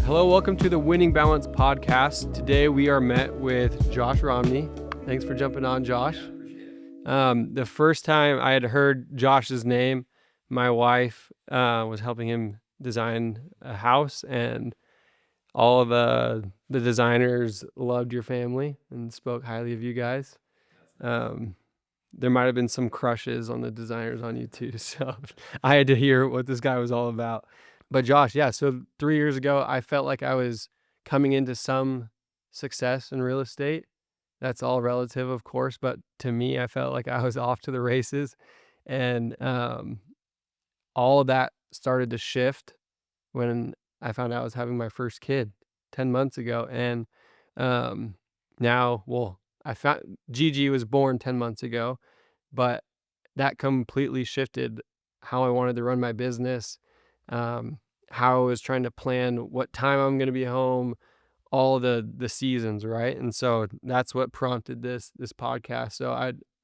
Hello, welcome to the Winning Balance podcast. Today we are met with Josh Romney. Thanks for jumping on, Josh. The first time I had heard Josh's name, my wife was helping him design a house, and all of the designers loved your family and spoke highly of you guys. There might have been some crushes on the designers on you too, so I had to hear what this guy was all about. But Josh, yeah, so 3 years ago, I felt like I was coming into some success in real estate. That's all relative, of course, but to me, I felt like I was off to the races, and all of that started to shift when I found out I was having my first kid 10 months ago, and now, well, I found Gigi was born 10 months ago, but that completely shifted how I wanted to run my business, how I was trying to plan what time I'm going to be home, all the seasons, right? And so that's what prompted this podcast. So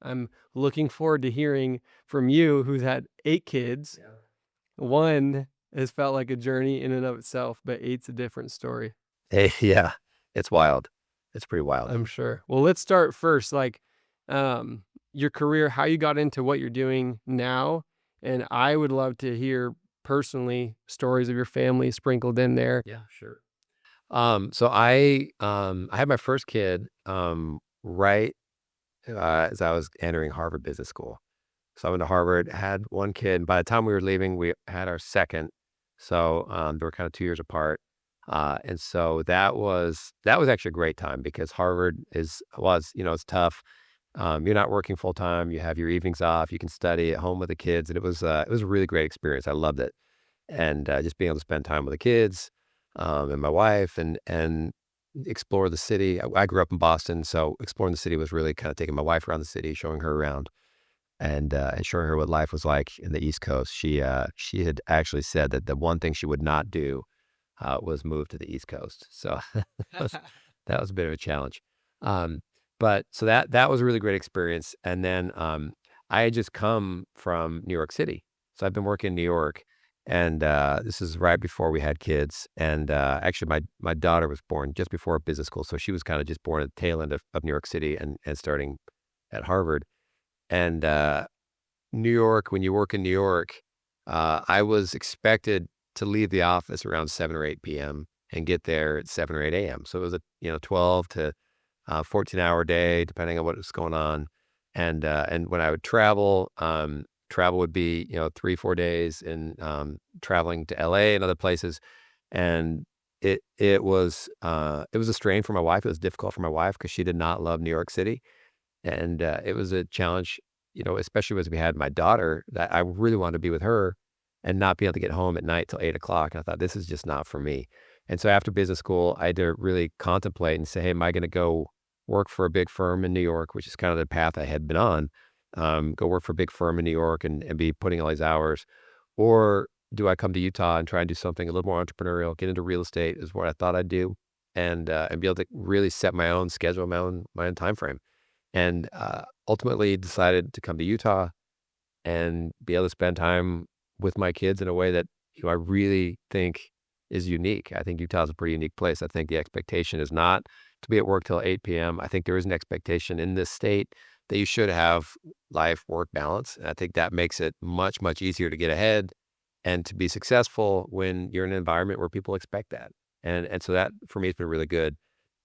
I'm looking forward to hearing from you, who's had 8 kids. Yeah. One has felt like a journey in and of itself, but 8's a different story. Hey, yeah, it's wild. It's pretty wild. I'm sure. Well, let's start first, like your career, how you got into what you're doing now. And I would love to hear personally stories of your family sprinkled in there. Yeah, sure. So I had my first kid right as I was entering Harvard Business School. So I went to Harvard, had one kid. And by the time we were leaving, we had our second. So they were kind of 2 years apart. And so that was actually a great time because Harvard it's tough. You're not working full time. You have your evenings off. You can study at home with the kids, and it was a really great experience. I loved it, and just being able to spend time with the kids, and my wife, and explore the city. I grew up in Boston, so exploring the city was really kind of taking my wife around the city, showing her around, and showing her what life was like in the East Coast. She had actually said that the one thing she would not do was move to the East Coast. So that was a bit of a challenge. But so that was a really great experience. And then I had just come from New York City. So I've been working in New York, and this is right before we had kids. And actually, my daughter was born just before business school. So she was kind of just born at the tail end of New York City and starting at Harvard. And New York, when you work in New York, I was expected to leave the office around 7 or 8 p.m. and get there at 7 or 8 a.m. So it was a 12 to 14-hour day, depending on what was going on. And when I would travel, travel would be 3-4 days, and traveling to LA and other places. And it was a strain for my wife. It was difficult for my wife because she did not love New York City, and it was a challenge, especially as we had my daughter, that I really wanted to be with her and not be able to get home at night till 8 o'clock. And I thought, this is just not for me. And so after business school, I had to really contemplate and say, hey, am I going to go work for a big firm in New York, which is kind of the path I had been on, go work for a big firm in New York and be putting all these hours? Or do I come to Utah and try and do something a little more entrepreneurial, get into real estate is what I thought I'd do, and be able to really set my own schedule, my own time frame. And ultimately decided to come to Utah and be able to spend time with my kids in a way that I really think is unique. I think Utah is a pretty unique place. I think the expectation is not to be at work till 8 p.m. I think there is an expectation in this state that you should have life-work balance. And I think that makes it much, much easier to get ahead and to be successful when you're in an environment where people expect that. And so that for me has been really good.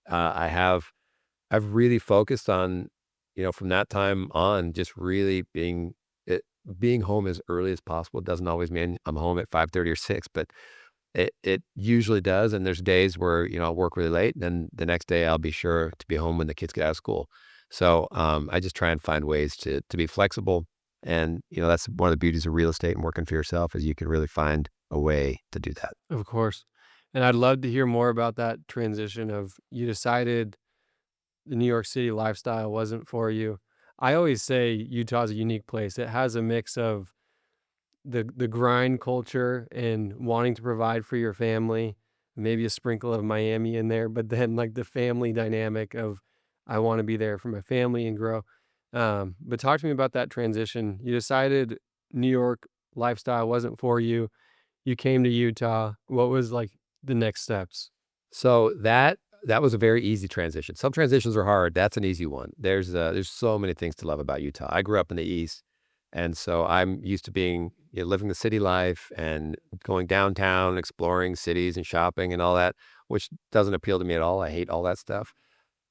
I've really focused on, from that time on, just really being home as early as possible. It doesn't always mean I'm home at 5:30 or 6, but it usually does. And there's days where, I'll work really late, and then the next day I'll be sure to be home when the kids get out of school. So I just try and find ways to be flexible. And, that's one of the beauties of real estate and working for yourself, is you can really find a way to do that. Of course. And I'd love to hear more about that transition of you decided the New York City lifestyle wasn't for you. I always say Utah's a unique place. It has a mix of the grind culture and wanting to provide for your family, maybe a sprinkle of Miami in there, but then like the family dynamic of I want to be there for my family and grow. But talk to me about that transition. You decided New York lifestyle wasn't for you. You came to Utah. What was like the next steps? So that was a very easy transition. Some transitions are hard. That's an easy one. There's so many things to love about Utah. I grew up in the East, and so I'm used to being living the city life and going downtown, exploring cities and shopping and all that, which doesn't appeal to me at all. I hate all that stuff.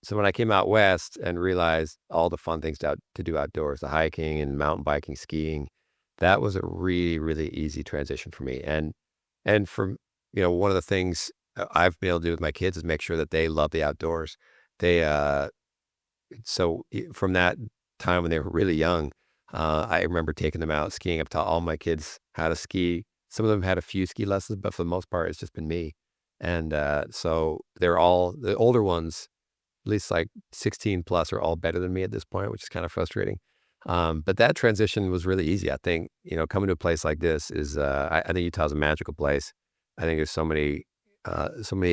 So when I came out west and realized all the fun things to do outdoors, the hiking and mountain biking, skiing, that was a really, really easy transition for me. And for one of the things I've been able to do with my kids is make sure that they love the outdoors. They from that time when they were really young, I remember taking them out skiing. I've taught all my kids how to ski. Some of them had a few ski lessons, but for the most part, it's just been me. And so they're all the older ones, at least like 16 plus, are all better than me at this point, which is kind of frustrating. But that transition was really easy. I think, coming to a place like this is, I think Utah's a magical place. I think there's so many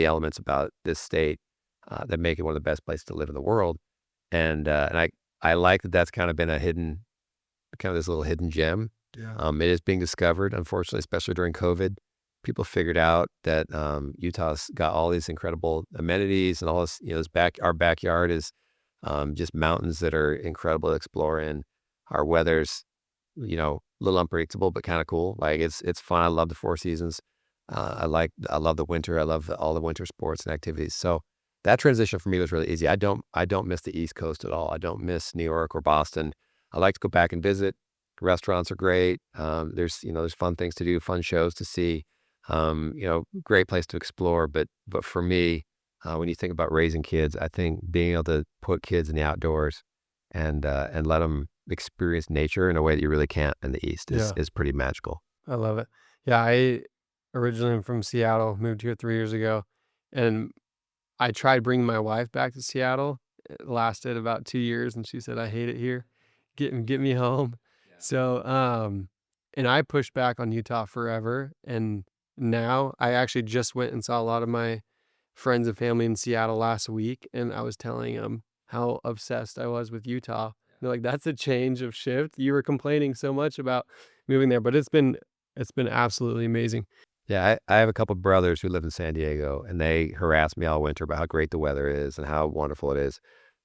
elements about this state that make it one of the best places to live in the world. And I like that that's kind of been kind of this little hidden gem. Yeah. It is being discovered, unfortunately, especially during COVID. People figured out that Utah's got all these incredible amenities and all this. Our backyard is just mountains that are incredible to explore in. Our weather's, a little unpredictable, but kind of cool. Like it's fun. I love the four seasons. I love the winter. I love all the winter sports and activities. So that transition for me was really easy. I don't miss the East Coast at all. I don't miss New York or Boston. I like to go back and visit. Restaurants are great. There's fun things to do, fun shows to see. Great place to explore. But for me, when you think about raising kids, I think being able to put kids in the outdoors and let them experience nature in a way that you really can't in the East is pretty magical. I love it. Yeah, I originally am from Seattle, moved here 3 years ago, and I tried bringing my wife back to Seattle. It lasted about 2 years, and she said, "I hate it here. Get me home." Yeah. So, and I pushed back on Utah forever, and now I actually just went and saw a lot of my friends and family in Seattle last week, and I was telling them how obsessed I was with Utah. They're like, "That's a change of shift. You were complaining so much about moving there, but it's been absolutely amazing." Yeah, I have a couple brothers who live in San Diego, and they harass me all winter about how great the weather is and how wonderful it is.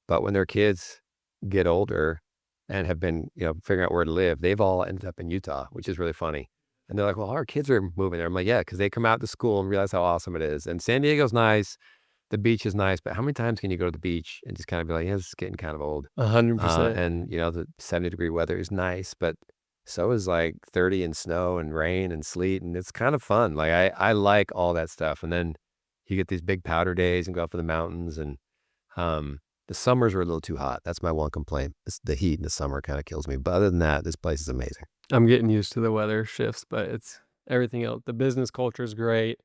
But when their kids get older and have been, figuring out where to live, they've all ended up in Utah, which is really funny. And they're like, "Well, our kids are moving there." I'm like, "Yeah, because they come out to school and realize how awesome it is." And San Diego's nice, the beach is nice, but how many times can you go to the beach and just kind of be like, "Yeah, this is getting kind of old." 100%. And the 70-degree weather is nice, but so is like 30 and snow and rain and sleet, and it's kind of fun. Like I like all that stuff. And then you get these big powder days and go up in the mountains, and the summers are a little too hot. That's my one complaint. The heat in the summer kind of kills me. But other than that, this place is amazing. I'm getting used to the weather shifts, but it's everything else. The business culture is great.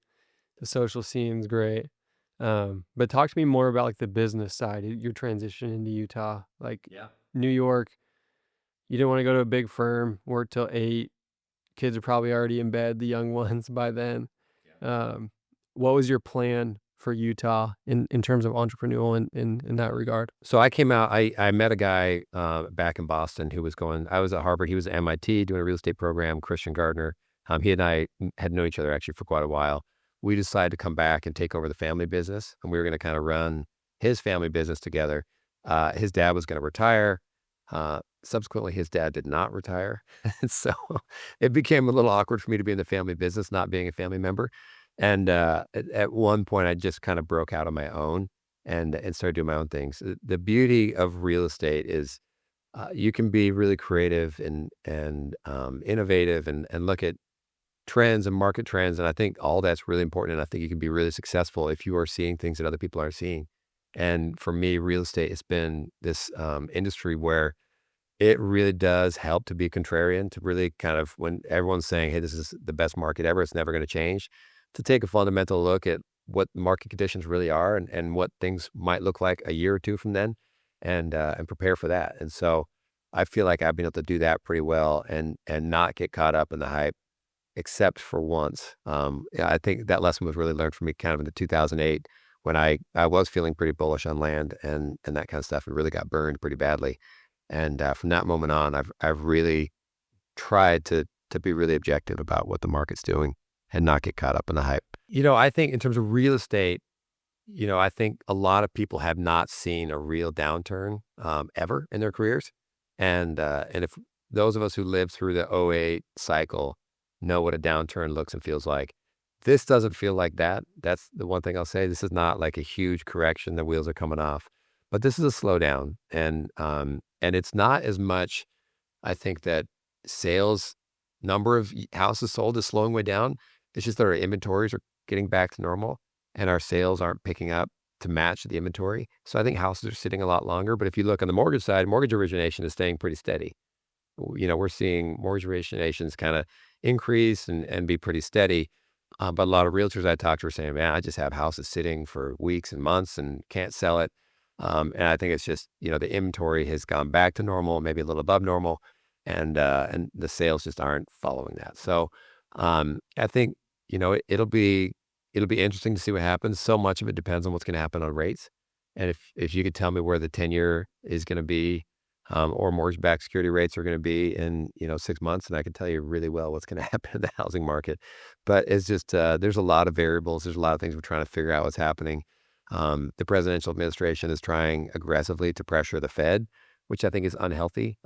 The social scene's great. But talk to me more about like the business side, your transition into Utah, like Yeah. New York. You didn't want to go to a big firm, work till 8. Kids are probably already in bed, the young ones by then. Um, what was your plan for Utah in terms of entrepreneurial in that regard? So I came out, I met a guy back in Boston who was I was at Harvard, he was at MIT doing a real estate program, Christian Gardner. He and I had known each other actually for quite a while. We decided to come back and take over the family business, and we were going to kind of run his family business together. His dad was going to retire. Subsequently, his dad did not retire. And so it became a little awkward for me to be in the family business, not being a family member. And at one point, I just kind of broke out on my own and started doing my own things. The beauty of real estate is you can be really creative and innovative and look at trends and market trends. And I think all that's really important. And I think you can be really successful if you are seeing things that other people aren't seeing. And for me, real estate has been this industry where it really does help to be contrarian, to really kind of, when everyone's saying, "Hey, this is the best market ever, it's never going to change," to take a fundamental look at what market conditions really are and what things might look like a year or two from then, and prepare for that. And so I feel like I've been able to do that pretty well and not get caught up in the hype, except for once. Yeah, I think that lesson was really learned for me kind of in the 2008 when I was feeling pretty bullish on land and that kind of stuff, and really got burned pretty badly. And from that moment on, I've really tried to be really objective about what the market's doing and not get caught up in the hype. I think in terms of real estate, I think a lot of people have not seen a real downturn ever in their careers. And if those of us who lived through the '08 cycle know what a downturn looks and feels like, this doesn't feel like that. That's the one thing I'll say. This is not like a huge correction. The wheels are coming off, but this is a slowdown. And it's not as much, I think, that sales number of houses sold is slowing way down. It's just that our inventories are getting back to normal and our sales aren't picking up to match the inventory. So I think houses are sitting a lot longer. But if you look on the mortgage side, mortgage origination is staying pretty steady. We're seeing mortgage originations kind of increase and be pretty steady. But a lot of realtors I talked to are saying, man, I just have houses sitting for weeks and months and can't sell it. And I think it's just, the inventory has gone back to normal, maybe a little above normal, and the sales just aren't following that. So I think, it'll be interesting to see what happens. So much of it depends on what's going to happen on rates. And if you could tell me where the 10-year is going to be, or mortgage-backed security rates are going to be in 6 months, and I can tell you really well what's going to happen in the housing market. But it's just there's a lot of variables. There's a lot of things we're trying to figure out what's happening. The presidential administration is trying aggressively to pressure the Fed, which I think is unhealthy.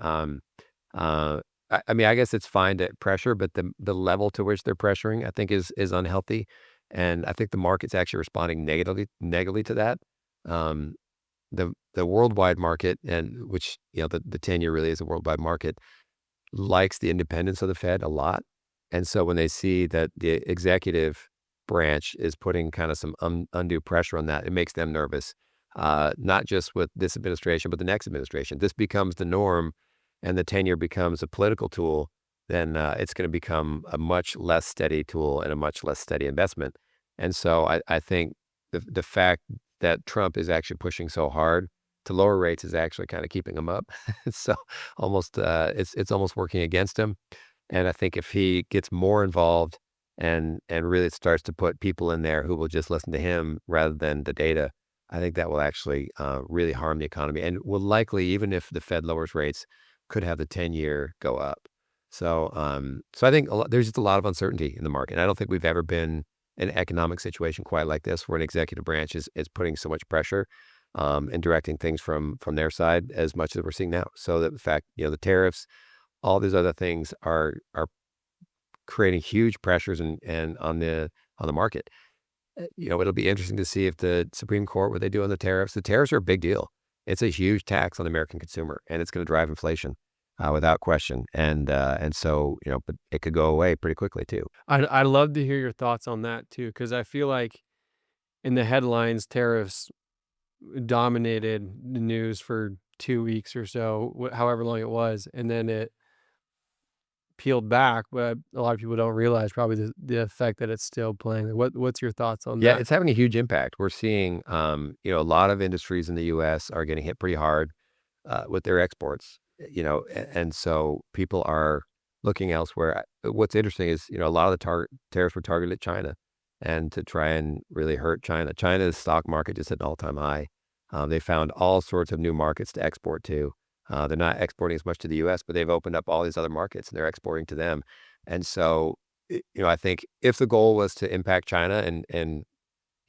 I mean, I guess it's fine to pressure, but the level to which they're pressuring, I think, is unhealthy, and I think the market's actually responding negatively to that. Um, the worldwide market, and which the 10-year really is a worldwide market, likes the independence of the Fed a lot. And so when they see that the executive branch is putting kind of some undue pressure on that, it makes them nervous. Not just with this administration, but the next administration. This becomes the norm and the 10-year becomes a political tool, then it's going to become a much less steady tool and a much less steady investment. And so I think the fact that Trump is actually pushing so hard to lower rates is actually kind of keeping him up. So almost it's almost working against him. And I think if he gets more involved and really starts to put people in there who will just listen to him rather than the data, I think that will actually really harm the economy and will likely, even if the Fed lowers rates, could have the 10-year go up. So I think there's just a lot of uncertainty in the market. And I don't think we've ever been in an economic situation quite like this, where an executive branch is putting so much pressure and directing things from their side as much as we're seeing now. So that the fact, the tariffs, all these other things are creating huge pressures and on the market. It'll be interesting to see if the Supreme Court, what they do on the tariffs. The tariffs are a big deal. It's a huge tax on the American consumer, and it's going to drive inflation without question. And so, but it could go away pretty quickly too. I'd love to hear your thoughts on that too, because I feel like in the headlines, tariffs dominated the news for 2 weeks or so, however long it was, and then it peeled back. But a lot of people don't realize probably the effect that it's still playing. What's your thoughts on Yeah, that? it's having a huge impact. We're seeing, a lot of industries in the U.S. are getting hit pretty hard with their exports. And so people are looking elsewhere. What's interesting is, a lot of the tariffs were targeted at China, and to try and really hurt China. China's stock market just hit an all-time high. They found all sorts of new markets to export to. They're not exporting as much to the U.S., but they've opened up all these other markets and they're exporting to them. And so, I think if the goal was to impact China and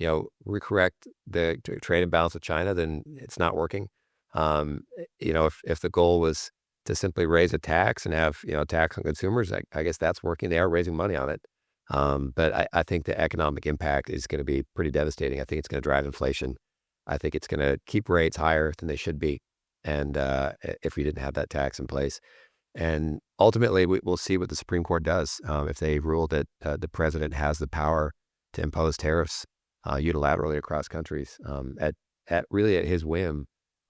recorrect the trade imbalance with China, then it's not working. If the goal was to simply raise a tax and have, tax on consumers, I guess that's working. They are raising money on it. But I think the economic impact is going to be pretty devastating. I think it's going to drive inflation. I think it's going to keep rates higher than they should be. And if we didn't have that tax in place. And ultimately, we'll see what the Supreme Court does. If they rule that the president has the power to impose tariffs unilaterally across countries at really at his whim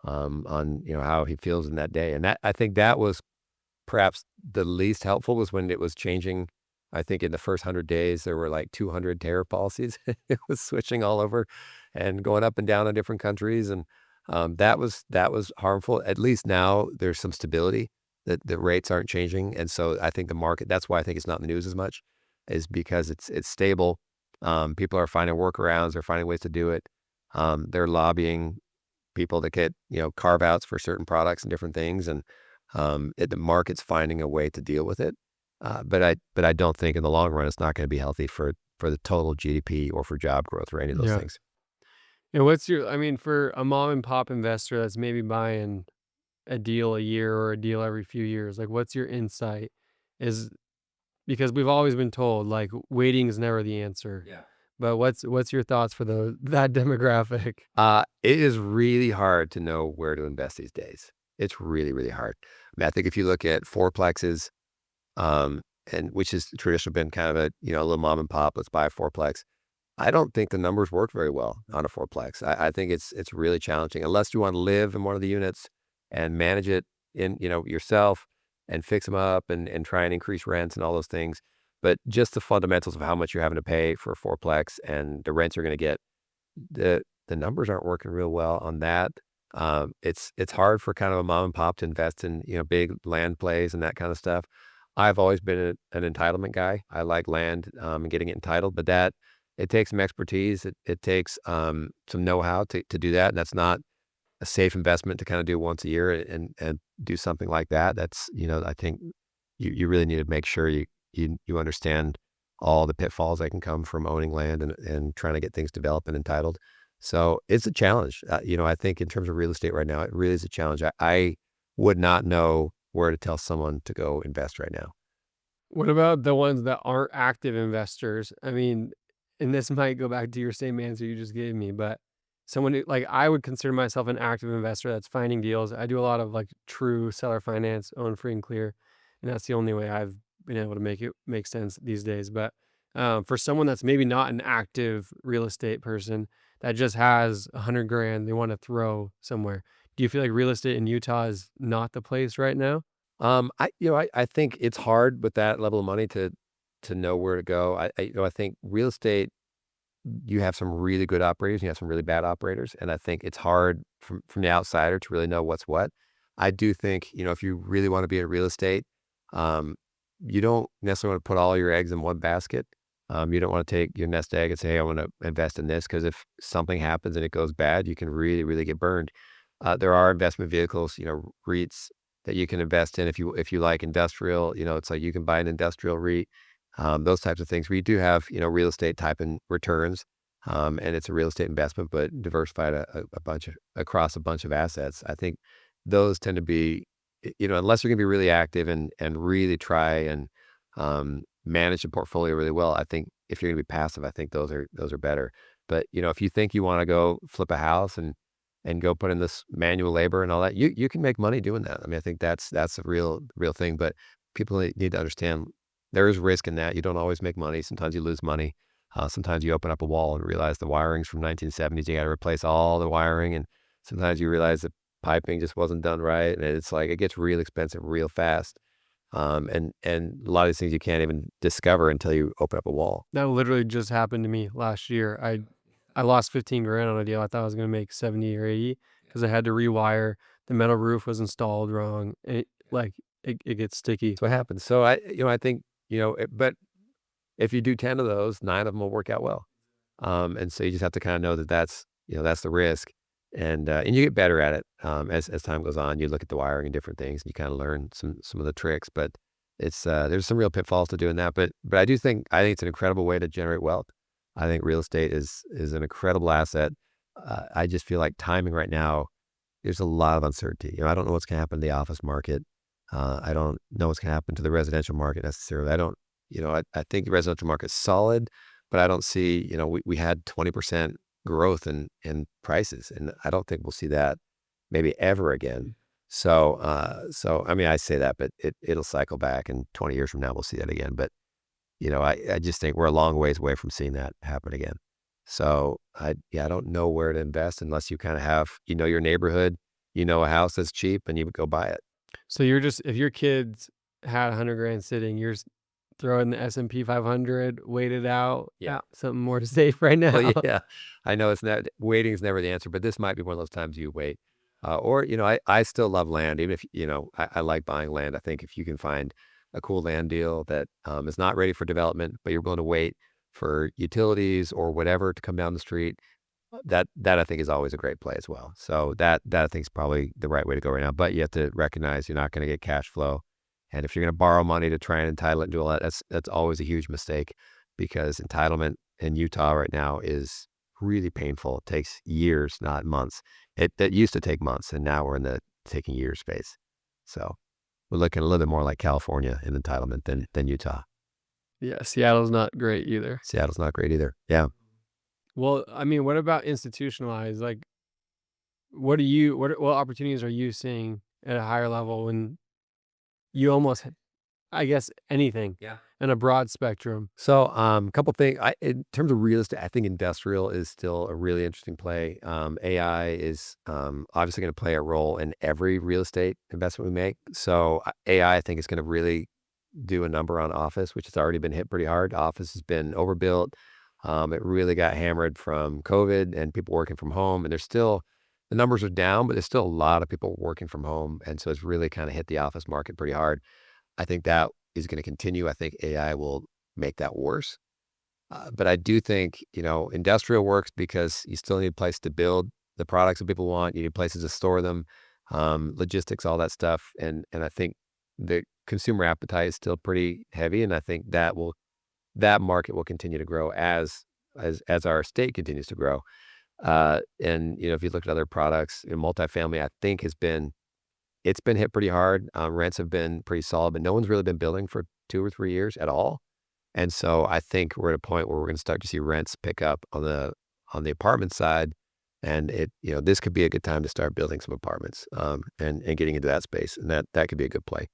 on how he feels in that day. And I think that was perhaps the least helpful, was when it was changing. I think in the first 100 days, there were like 200 tariff policies. It was switching all over and going up and down in different countries. And that was harmful. At least now there's some stability, that the rates aren't changing. And so I think the market, that's why I think it's not in the news as much, is because it's stable. People are finding workarounds. They're finding ways to do it. They're lobbying people to get, carve outs for certain products and different things. And the market's finding a way to deal with it. But I don't think in the long run, it's not going to be healthy for for the total GDP or for job growth or any of those Yeah. things. And I mean, for a mom and pop investor that's maybe buying a deal a year or a deal every few years, like what's your insight? Is because we've always been told like waiting is never the answer. Yeah. But what's your thoughts for that demographic? It is really hard to know where to invest these days. It's really, really hard. I mean, I think if you look at fourplexes, um, and which has traditionally been kind of a, a little mom and pop, let's buy a fourplex. I don't think the numbers work very well on a fourplex. I think it's really challenging unless you want to live in one of the units and manage it in, yourself and fix them up and try and increase rents and all those things. But just the fundamentals of how much you're having to pay for a fourplex and the rents you're going to get, the numbers aren't working real well on that. It's hard for kind of a mom and pop to invest in, big land plays and that kind of stuff. I've always been an entitlement guy. I like land and getting it entitled, but it takes some expertise. It takes some know-how to do that. And that's not a safe investment to kind of do once a year and do something like that. That's, I think you really need to make sure you understand all the pitfalls that can come from owning land and trying to get things developed and entitled. So it's a challenge. I think in terms of real estate right now, it really is a challenge. I would not know where to tell someone to go invest right now. What about the ones that aren't active investors? I mean, and this might go back to your same answer you just gave me, but someone who, like, I would consider myself an active investor that's finding deals. I do a lot of like true seller finance, own free and clear, and that's the only way I've been able to make it make sense these days. But for someone that's maybe not an active real estate person that just has 100 grand they want to throw somewhere, do you feel like real estate in Utah is not the place right now? I think it's hard with that level of money to know where to go. I think real estate, you have some really good operators, you have some really bad operators, and I think it's hard from the outsider to really know what's what. I do think, if you really want to be in real estate, um, you don't necessarily want to put all your eggs in one basket. You don't want to take your nest egg and say, hey, I want to invest in this, because if something happens and it goes bad, you can really, really get burned. There are investment vehicles, REITs that you can invest in if you like industrial. It's like you can buy an industrial REIT, those types of things. We do have real estate type in returns, and it's a real estate investment, but diversified across a bunch of assets. I think those tend to be, unless you're going to be really active and really try and manage the portfolio really well. I think if you're going to be passive, I think those are better. But if you think you want to go flip a house and go put in this manual labor and all that, you can make money doing that. I mean, I think that's a real thing. But people need to understand there is risk in that. You don't always make money. Sometimes you lose money. Sometimes you open up a wall and realize the wiring's from 1970s. You got to replace all the wiring, and sometimes you realize the piping just wasn't done right, and it's like it gets real expensive real fast. And a lot of these things you can't even discover until you open up a wall. That literally just happened to me last year. I lost 15 grand on a deal. I thought I was gonna make 70 or 80 because I had to rewire. The metal roof was installed wrong. It gets sticky. That's what happens. So I think, but if you do 10 of those, 9 of them will work out well. And so you just have to kind of know that's the risk. And you get better at it as time goes on. You look at the wiring and different things, and you kind of learn some of the tricks. But it's there's some real pitfalls to doing that. But I think it's an incredible way to generate wealth. I think real estate is an incredible asset. I just feel like timing right now, there's a lot of uncertainty. I don't know what's going to happen to the office market. I don't know what's going to happen to the residential market necessarily. I don't, I think the residential market's solid, but I don't see, we had 20% growth in prices, and I don't think we'll see that maybe ever again. So I mean, I say that, but it'll cycle back, and 20 years from now, we'll see that again. But, I just think we're a long ways away from seeing that happen again. So I don't know where to invest unless you kind of have, your neighborhood, a house that's cheap, and you would go buy it. So you're just if your kids had 100 grand sitting, you're throwing the S&P 500, wait it out. Yeah. Something more to safe right now. Well, yeah, I know it's not waiting is never the answer, but this might be one of those times you wait. Or, I still love land, even if, I like buying land. I think if you can find a cool land deal that is not ready for development, but you're willing to wait for utilities or whatever to come down the street, that I think is always a great play as well. So that I think is probably the right way to go right now. But you have to recognize you're not going to get cash flow. And if you're going to borrow money to try and entitle it and do all that, that's always a huge mistake, because entitlement in Utah right now is really painful. It takes years, not months. It used to take months, and now we're in the taking years space. So we're looking a little bit more like California in entitlement than Utah. Yeah, Seattle's not great either. Seattle's not great either. Yeah. Well, I mean, what about institutionalized? Like, what opportunities are you seeing at a higher level when you almost, I guess, anything Yeah. in a broad spectrum? So, a couple things. In terms of real estate, I think industrial is still a really interesting play. AI is obviously going to play a role in every real estate investment we make. So, AI, I think, is going to really do a number on office, which has already been hit pretty hard. Office has been overbuilt. It really got hammered from COVID and people working from home. And there's still, the numbers are down, but there's still a lot of people working from home. And so it's really kind of hit the office market pretty hard. I think that is going to continue. I think AI will make that worse. But I do think, industrial works because you still need a place to build the products that people want. You need places to store them, logistics, all that stuff. And I think the consumer appetite is still pretty heavy. And I think that market will continue to grow as our state continues to grow. And if you look at other products, multifamily, I think it's been hit pretty hard. Rents have been pretty solid, but no one's really been building for 2 or 3 years at all. And so I think we're at a point where we're going to start to see rents pick up on the apartment side. And this could be a good time to start building some apartments, and getting into that space. And that could be a good play.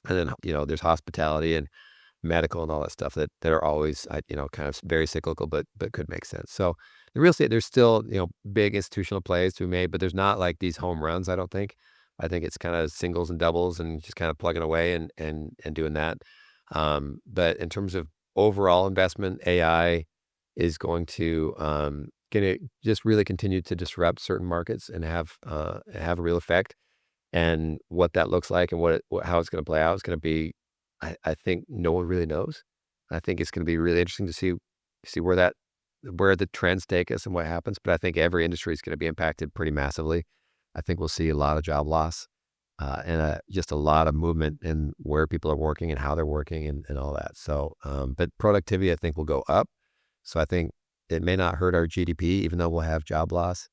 And then, there's hospitality and medical and all that stuff that are always, kind of very cyclical, but could make sense. So the real estate, there's still, big institutional plays to be made, but there's not like these home runs, I don't think. I think it's kind of singles and doubles and just kind of plugging away and doing that. But in terms of overall investment, AI is going to just really continue to disrupt certain markets and have a real effect. And what that looks like and how it's going to play out is going to be, I think no one really knows. I think it's going to be really interesting to see where the trends take us and what happens. But I think every industry is going to be impacted pretty massively. I think we'll see a lot of job loss, and just a lot of movement in where people are working and how they're working and all that. So, but productivity, I think, will go up. So I think it may not hurt our GDP, even though we'll have job loss.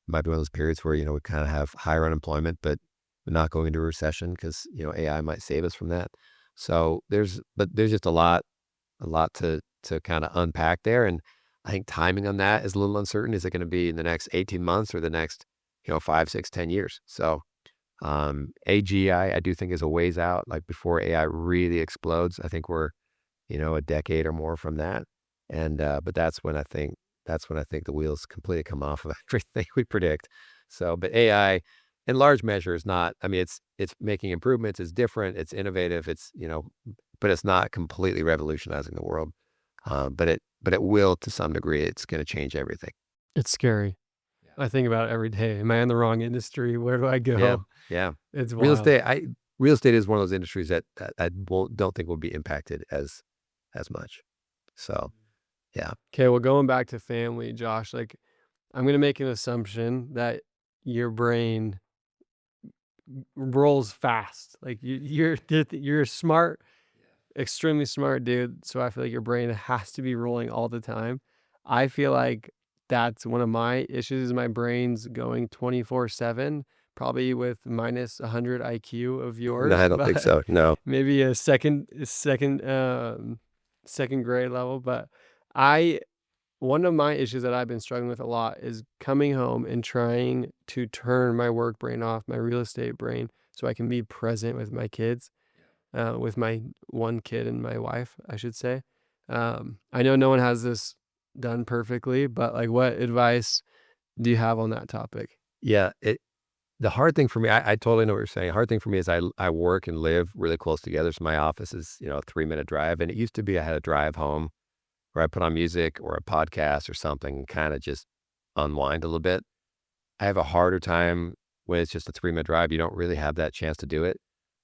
It might be one of those periods where, we kind of have higher unemployment, but we're not going into a recession because, AI might save us from that. So there's just a lot to kind of unpack there. And I think timing on that is a little uncertain. Is it going to be in the next 18 months or the next, 5, 6, 10 years? So, AGI, I do think is a ways out, like before AI really explodes. I think we're, a decade or more from that. And, but that's when I think the wheels completely come off of everything we predict. So, but AI in large measure is not, I mean, it's making improvements. It's different. It's innovative. It's, but it's not completely revolutionizing the world. But it will to some degree. It's going to change everything. It's scary. I think about it every day. Am I in the wrong industry? Where do I go? Yeah. Yeah. It's Real wild. estate, real estate is one of those industries that I don't think will be impacted as much. So, yeah. Okay, well, going back to family, Josh, like I'm gonna make an assumption that your brain rolls fast. Like you're smart, extremely smart dude. So I feel like your brain has to be rolling all the time. I feel like that's one of my issues. Is my brain's going 24/7, probably with minus 100 IQ of No, yours, I don't think but so. No. maybe second grade level. But I one of my issues that I've been struggling with a lot is coming home and trying to turn my work brain off, my real estate brain, so I can be present with my kids, with my one kid and my wife, I should say. I know no one has this done perfectly, but like, what advice do you have on that topic? Yeah. The hard thing for me, I totally know what you're saying. Hard thing for me is I work and live really close together. So my office is, a 3-minute drive. And it used to be I had to drive home where I put on music or a podcast or something and kind of just unwind a little bit. I have a harder time when it's just a 3-minute drive. You don't really have that chance to do it.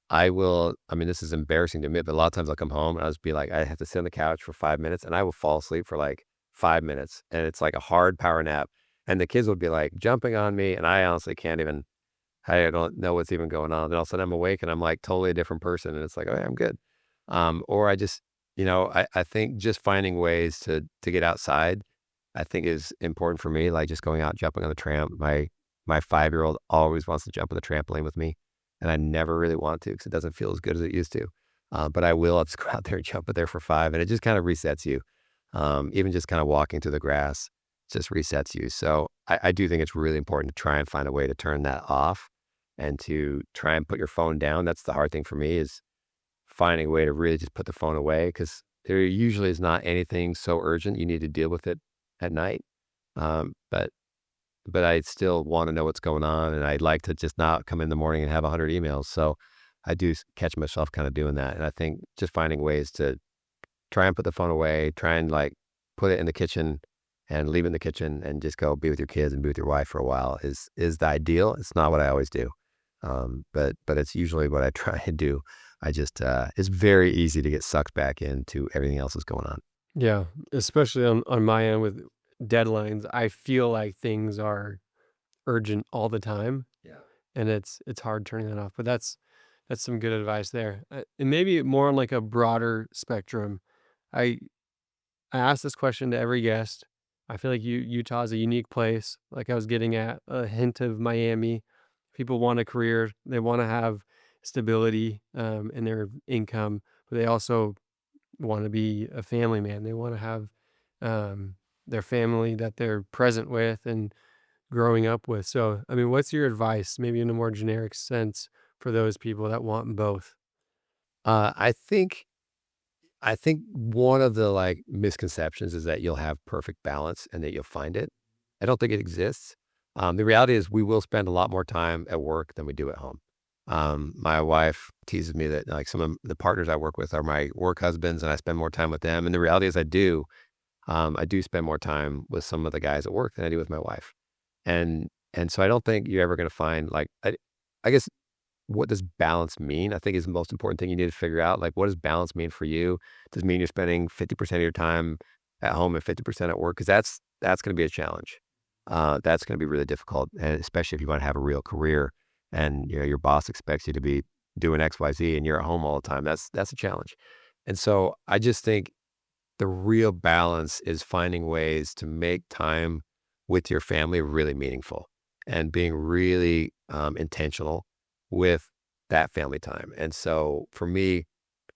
I mean, this is embarrassing to admit, but a lot of times I'll come home and I'll just be like, I have to sit on the couch for 5 minutes and I will fall asleep for like 5 minutes. And it's like a hard power nap. And the kids will be like jumping on me. And I honestly I don't know what's even going on. Then all of a sudden I'm awake and I'm like totally a different person. And it's like, oh, yeah, I'm good. Or I just, I think just finding ways to get outside, I think is important for me, like just going out, jumping on the tramp. My 5-year-old always wants to jump on the trampoline with me, and I never really want to because it doesn't feel as good as it used to. But I will just go out there and jump it there for 5, and it just kind of resets you. Even just kind of walking through the grass just resets you. So I do think it's really important to try and find a way to turn that off and to try and put your phone down. That's the hard thing for me is finding a way to really just put the phone away because there usually is not anything so urgent you need to deal with it at night. But I still want to know what's going on, and I'd like to just not come in the morning and have 100 emails. So I do catch myself kind of doing that, and I think just finding ways to try and put the phone away, try and like put it in the kitchen and leave it in the kitchen and just go be with your kids and be with your wife for a while is the ideal. It's not what I always do. But it's usually what I try and do. I just it's very easy to get sucked back into everything else that's going on. Yeah, especially on my end with deadlines, I feel like things are urgent all the time, Yeah. and it's hard turning that off. But that's some good advice there. And maybe more on like a broader spectrum. I I ask this question to every guest. I feel like Utah is a unique place. Like I was getting at a hint of Miami. People want a career. They want to have stability in their income, but they also want to be a family man. They want to have um, their family that they're present with and growing up with. So, I mean, what's your advice, maybe in a more generic sense, for those people that want both? Uh, I think I think one of the like misconceptions is that you'll have perfect balance and that you'll find it. I don't think it exists. The reality is we will spend a lot more time at work than we do at home. My wife teases me that like some of the partners I work with are my work husbands, and I spend more time with them. And the reality is, I do. I do spend more time with some of the guys at work than I do with my wife. And so I don't think you're ever going to find like I guess what does balance mean? I think is the most important thing you need to figure out. Like, what does balance mean for you? Does it mean you're spending 50% of your time at home and 50% at work? Because that's going to be a challenge. That's going to be really difficult, and especially if you want to have a real career and your boss expects you to be doing X, Y, Z, and you're at home all the time. That's a challenge. And so I just think the real balance is finding ways to make time with your family really meaningful and being really intentional with that family time. And so for me,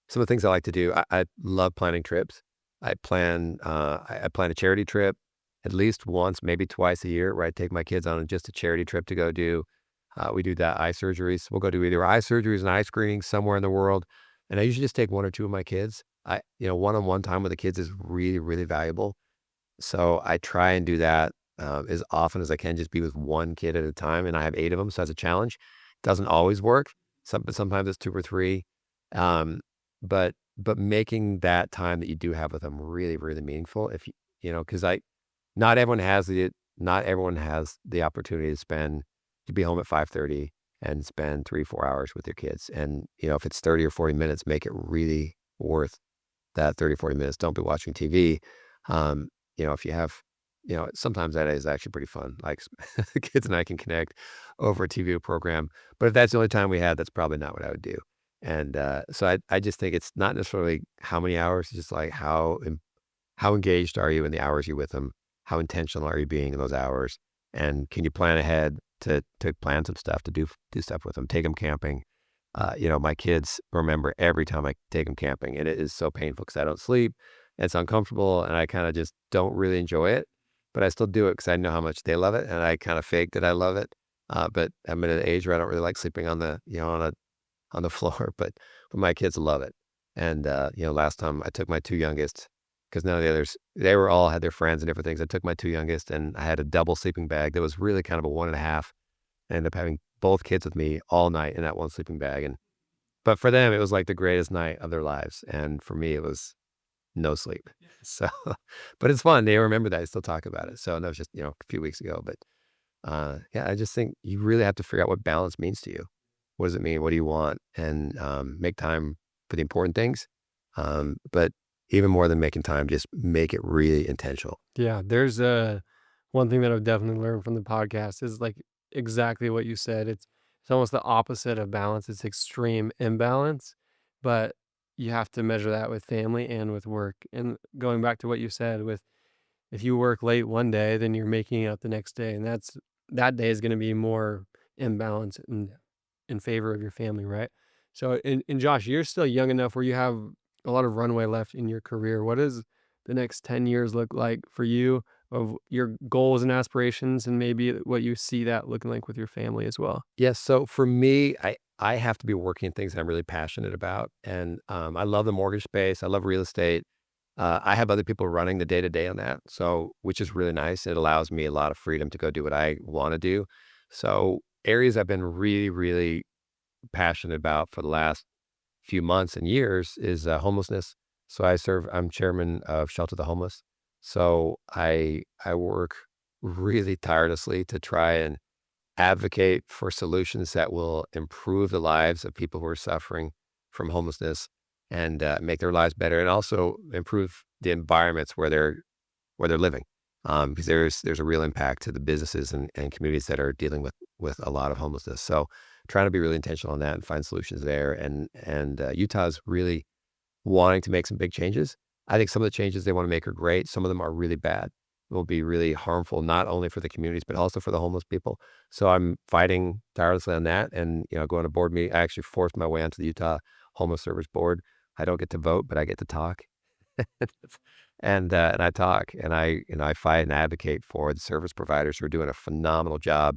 some of the things I like to do, I love planning trips. I plan a charity trip at least once, maybe twice a year, where I take my kids on just a charity trip to go do. We do that eye surgeries. We'll go do either eye surgeries and eye screenings somewhere in the world. And I usually just take one or two of my kids. One-on-one time with the kids is really, really valuable. So I try and do that as often as I can, just be with one kid at a time. And I have 8 of them, so that's a challenge. Doesn't always work. Sometimes it's 2 or 3. Um, but making that time that you do have with them really, really meaningful. If because not everyone has not everyone has the opportunity to be home at 5:30 and spend 3, 4 hours with your kids. And if it's 30 or 40 minutes, make it really worth that 30, 40 minutes. Don't be watching TV. Um, if you have, sometimes that is actually pretty fun. Like the kids and I can connect over a TV program. But if that's the only time we had, that's probably not what I would do. And so I just think it's not necessarily how many hours, it's just like how engaged are you in the hours you're with them? How intentional are you being in those hours? And can you plan ahead to plan some stuff, to do stuff with them, take them camping? My kids remember every time I take them camping, and it is so painful because I don't sleep. It's uncomfortable, and I kind of just don't really enjoy it. But I still do it because I know how much they love it, and I kind of fake that I love it. But I'm at an age where I don't really like sleeping on the on the floor, but my kids love it. And last time I took my 2 youngest, because none of the others, they were all had their friends and different things. I took my 2 youngest, and I had a double sleeping bag that was really kind of a 1.5. I ended up having both kids with me all night in that one sleeping bag, but for them, it was like the greatest night of their lives, and for me, it was no sleep. So, but it's fun. They remember that. I still talk about it. So, and that was just, a few weeks ago, but, yeah, I just think you really have to figure out what balance means to you. What does it mean? What do you want? And, make time for the important things. But even more than making time, just make it really intentional. Yeah, there's one thing that I've definitely learned from the podcast is like exactly what you said. It's almost the opposite of balance. It's extreme imbalance. But you have to measure that with family and with work. And going back to what you said, with if you work late one day, then you're making up the next day, and that day is going to be more imbalanced in favor of your family, right? So, and Josh, you're still young enough where you have a lot of runway left in your career. What does the next 10 years look like for you, of your goals and aspirations, and maybe what you see that looking like with your family as well? Yes. So for me, I have to be working in things that I'm really passionate about. And I love the mortgage space. I love real estate. I have other people running the day to day on that. So, which is really nice. It allows me a lot of freedom to go do what I want to do. So areas I've been really, really passionate about for the last few months and years is homelessness. So I'm chairman of Shelter the Homeless. So I work really tirelessly to try and advocate for solutions that will improve the lives of people who are suffering from homelessness and make their lives better, and also improve the environments where they're living. Because there's a real impact to the businesses and communities that are dealing with a lot of homelessness. So trying to be really intentional on that and find solutions there. And Utah's really wanting to make some big changes. I think some of the changes they want to make are great. Some of them are really bad. Will be really harmful, not only for the communities, but also for the homeless people. So I'm fighting tirelessly on that, and going to board meeting. I actually forced my way onto the Utah Homeless Service Board. I don't get to vote, but I get to talk, and I talk, and I fight and advocate for the service providers who are doing a phenomenal job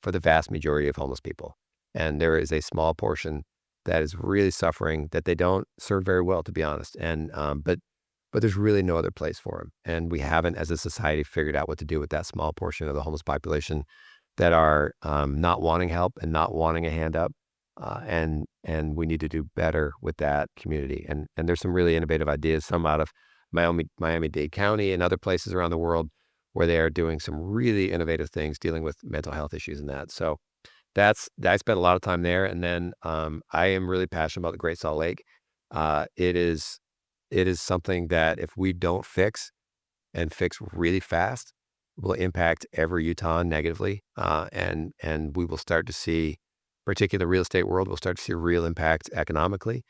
for the vast majority of homeless people. And there is a small portion that is really suffering that they don't serve very well, to be honest. And but there's really no other place for them. And we haven't, as a society, figured out what to do with that small portion of the homeless population that are not wanting help and not wanting a hand up. And we need to do better with that community. And there's some really innovative ideas, some out of Miami-Dade County and other places around the world, where they are doing some really innovative things dealing with mental health issues and that. So I spent a lot of time there. And then I am really passionate about the Great Salt Lake. It is something that if we don't fix and fix really fast, will impact every Utahn negatively. And we will start to see, particularly the real estate world, we'll start to see a real impact economically,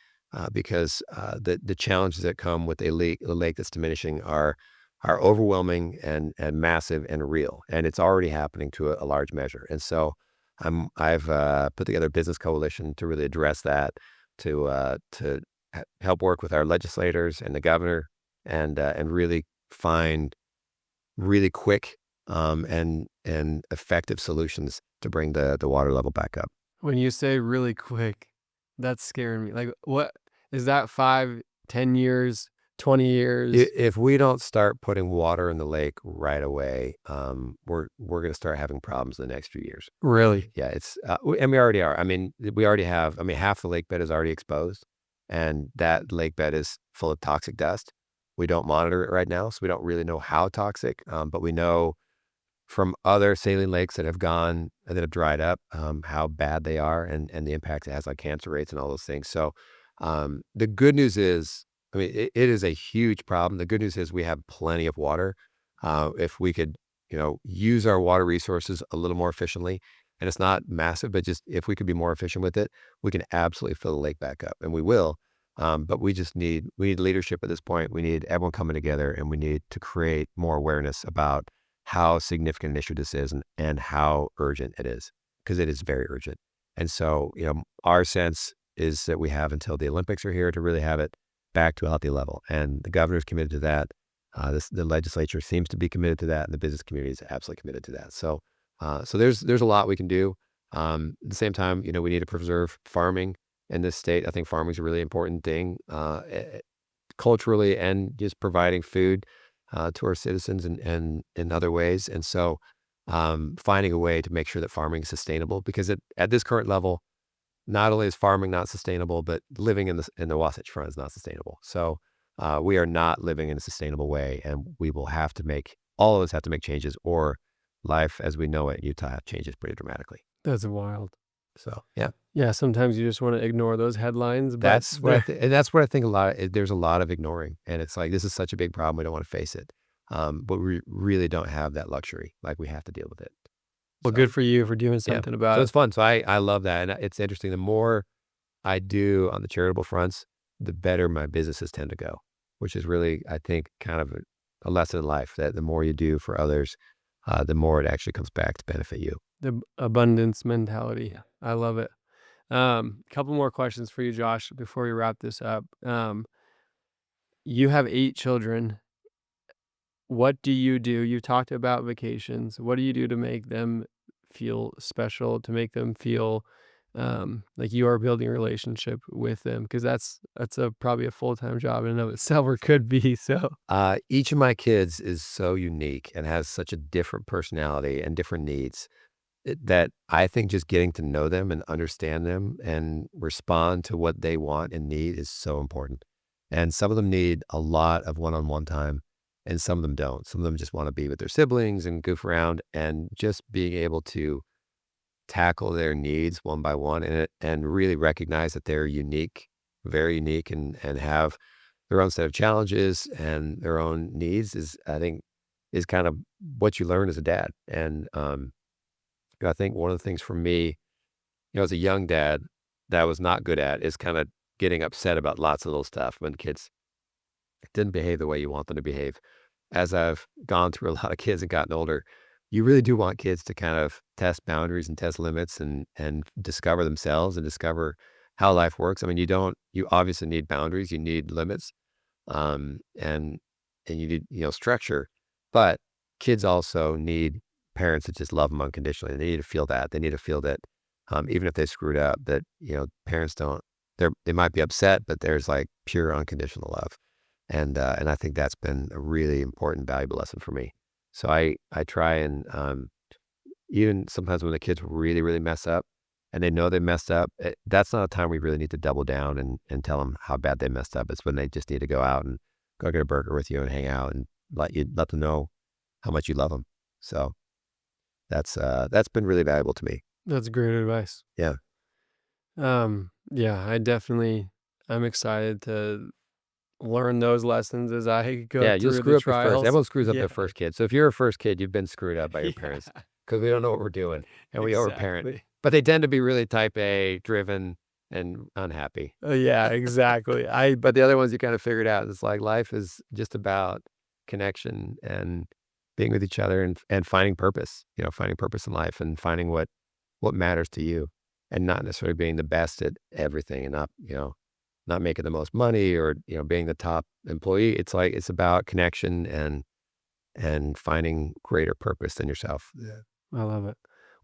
because the challenges that come with a lake that's diminishing are overwhelming and massive and real. And it's already happening to a large measure. And so I've put together a business coalition to really address that, to help work with our legislators and the governor, and really find really quick and effective solutions to bring the water level back up. When you say really quick, that's scaring me. Like, what is that? 5, 10 years, 20 years? If we don't start putting water in the lake right away, we're going to start having problems in the next few years. Really? Yeah, and we already are. I mean, we already have. I mean, half the lake bed is already exposed, and that lake bed is full of toxic dust. We don't monitor it right now, so we don't really know how toxic, but we know from other saline lakes that have dried up, how bad they are, and the impact it has on cancer rates and all those things. So the good news is, I mean, it is a huge problem. The good news is we have plenty of water. If we could, use our water resources a little more efficiently, and it's not massive, but just if we could be more efficient with it, we can absolutely fill the lake back up, and we will. But we need leadership at this point. We need everyone coming together, and we need to create more awareness about how significant an issue this is, and how urgent it is, because it is very urgent. And so, our sense is that we have until the Olympics are here to really have it back to a healthy level. And the governor's committed to that. The legislature seems to be committed to that, and the business community is absolutely committed to that. So there's a lot we can do. At the same time, we need to preserve farming in this state. I think farming is a really important thing, culturally, and just providing food to our citizens and in other ways. And so finding a way to make sure that farming is sustainable, because at this current level, not only is farming not sustainable, but living in the Wasatch Front is not sustainable. So we are not living in a sustainable way, and all of us have to make changes, or life as we know it in Utah changes pretty dramatically. That's wild. So yeah. Yeah, sometimes you just want to ignore those headlines, but That's what I think there's a lot of ignoring, and it's like, this is such a big problem, we don't want to face it. But we really don't have that luxury. Like, we have to deal with it. well, So good for you for doing something about so it. it's fun. So I love that, and it's interesting. The more I do on the charitable fronts, the better my businesses tend to go, which is really, I think, kind of a lesson in life that the more you do for others, the more it actually comes back to benefit you. The abundance mentality. I love it. Couple more questions for you, Josh, before we wrap this up. You have 8 children. What do you do? You talked about vacations. What do you do to make them feel special, to make them feel like you are building a relationship with them? Because that's a probably a full-time job in and of itself, or could be. So Each of my kids is so unique and has such a different personality and different needs that I think just getting to know them and understand them and respond to what they want and need is so important. And some of them need a lot of one-on-one time, and some of them don't. Some of them just want to be with their siblings and goof around, and just being able to tackle their needs one by one and really recognize that they're unique, very unique, and have their own set of challenges and their own needs is, I think, is kind of what you learn as a dad. And I think one of the things for me, as a young dad, that I was not good at is kind of getting upset about lots of little stuff when kids didn't behave the way you want them to behave. As I've gone through a lot of kids and gotten older, you really do want kids to kind of test boundaries and test limits and discover themselves and discover how life works. I mean, you obviously need boundaries, you need limits, and you need, structure, but kids also need parents that just love them unconditionally. They need to feel that. They need to feel that, even if they screwed up, that, parents don't, they might be upset, but there's like pure unconditional love. And I think that's been a really important, valuable lesson for me. So I try and, even sometimes when the kids really, really mess up and they know they messed up, that's not a time we really need to double down and tell them how bad they messed up. It's when they just need to go out and go get a burger with you and hang out and let them know how much you love them. So that's been really valuable to me. that's great advice. Yeah. Yeah, I'm excited to learn those lessons as I go Yeah, you'll through the screw up your first. trials. Everyone screws up Yeah. their first kid. So if you're a first kid, you've been screwed up by your parents Yeah, because we don't know what we're doing and we overparent. exactly. But they tend to be really type A, driven, and unhappy. Yeah, exactly. But the other ones you kind of figured out. It's like life is just about connection and being with each other and finding purpose, finding purpose in life and finding what matters to you and not necessarily being the best at everything and not making the most money or, being the top employee. It's like, it's about connection and finding greater purpose than yourself. Yeah. I love it.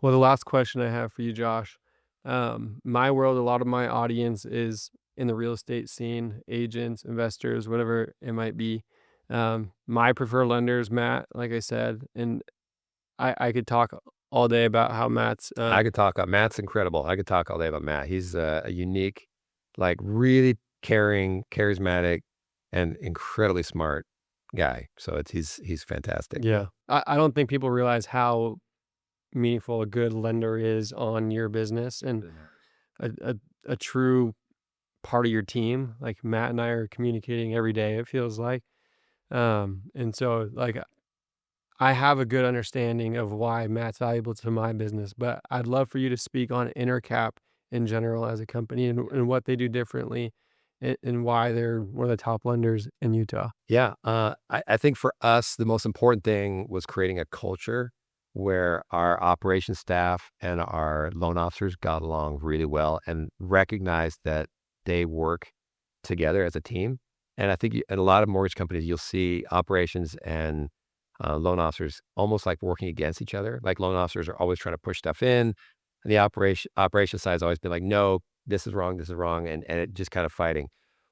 Well, the last question I have for you, Josh. My world, a lot of my audience is in the real estate scene, agents, investors, whatever it might be. My preferred lender is Matt, like I said, and I could talk all day about how Matt's I could talk, Matt's incredible. I could talk all day about Matt. He's a unique, like really caring, charismatic, and incredibly smart guy. So he's fantastic. yeah. I don't think people realize how meaningful a good lender is on your business and a true part of your team. Like Matt and I are communicating every day, it feels like. And so like I have a good understanding of why Matt's valuable to my business, but I'd love for you to speak on Intercap in general as a company and what they do differently and why they're one of the top lenders in Utah. Yeah. I think for us, the most important thing was creating a culture where our operations staff and our loan officers got along really well and recognized that they work together as a team. And I think in a lot of mortgage companies, you'll see operations and loan officers almost like working against each other. Like loan officers are always trying to push stuff in, and the operation side has always been like, no, this is wrong, and it just kind of fighting.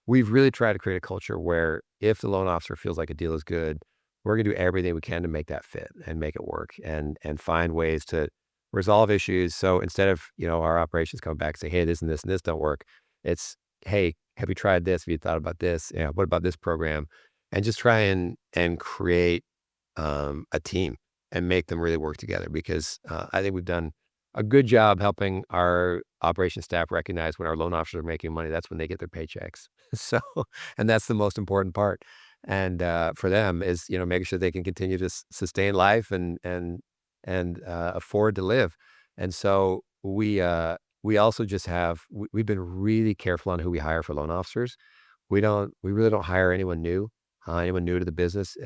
We've really tried to create a culture where if the loan officer feels like a deal is good, we're gonna do everything we can to make that fit and make it work and find ways to resolve issues. So instead of, our operations coming back and say, hey, this and this don't work, it's, hey, have you tried this? Have you thought about this? Yeah, what about this program? And just try and create a team and make them really work together because I think we've done a good job helping our operations staff recognize when our loan officers are making money. That's when they get their paychecks. So, and that's the most important part. And for them is, making sure they can continue to sustain life and afford to live. And so we also just we've been really careful on who we hire for loan officers. we really don't hire anyone new to the business.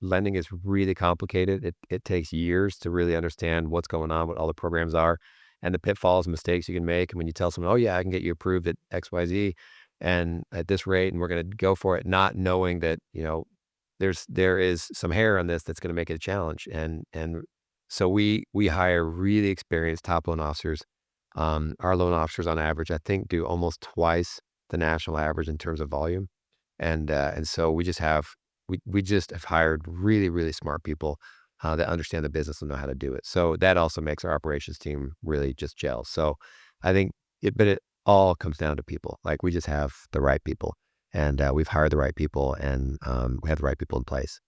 Lending is really complicated. It takes years to really understand what's going on, what all the programs are, and the pitfalls and mistakes you can make. And when you tell someone, "Oh yeah, I can get you approved at XYZ and at this rate, and we're going to go for it," not knowing that, there is some hair on this that's going to make it a challenge. And so we hire really experienced top loan officers. Our loan officers on average, I think, do almost twice the national average in terms of volume. And so we just have hired really, really smart people that understand the business and know how to do it. So that also makes our operations team really just gel. So I think but it all comes down to people. Like, we just have the right people, and we've hired the right people, and we have the right people in place.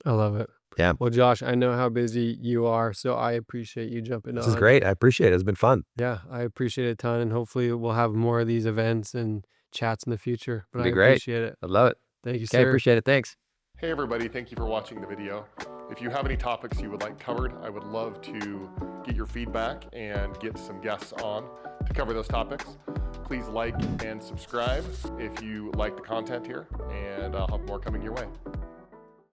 I love it. Yeah, Well, Josh, I know how busy you are, so I appreciate you jumping this is on. great. I appreciate it. It's been fun. Yeah, I appreciate it a ton, and hopefully we'll have more of these events and chats in the future. But It'd I be great. appreciate it. I love it. Thank you, Okay, I sir. appreciate it. Thanks. Hey everybody, thank you for watching the video. If you have any topics you would like covered, I would love to get your feedback and get some guests on to cover those topics. Please like and subscribe if you like the content here, and I'll have more coming your way.